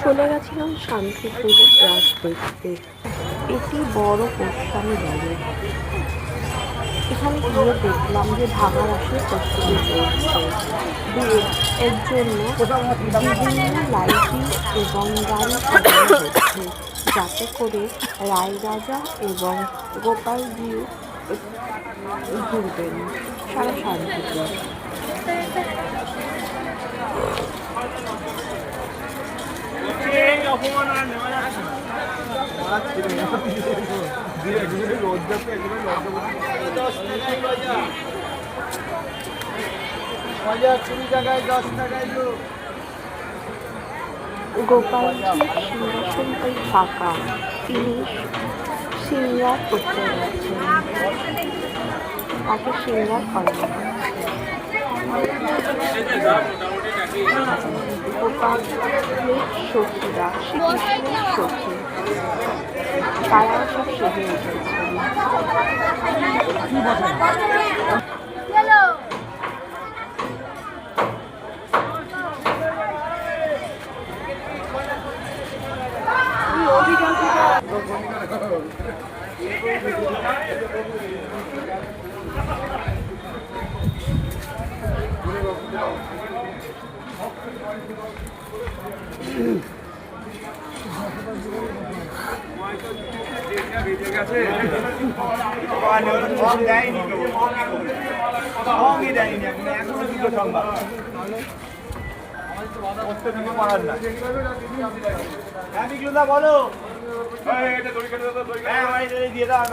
চলে গেছিলাম শান্তিপুর রাজ দেখতে। এটি বড় গোস্বামী বাড়ি। এখানে গিয়ে দেখলাম যে ভাঙা রাসের প্রস্তুতি চলছে। এর জন্য বিভিন্ন লাইটিং এবং গাড়ি সাজানো হচ্ছে, যাতে করে রায়রাজা এবং গোপালজিও ঘুরবেন সারা শান্তিপুর। গোপালজি সিংহাসনটাই ফাঁকা, তিনি সিঙ্গার করতে যাচ্ছেন, তাকে সিঙ্গার করানো গোপালের সখীরা, শ্রীকৃষ্ণের সখী, তারা সব সেজে উঠেছেন। বলো দিয়ে দাও।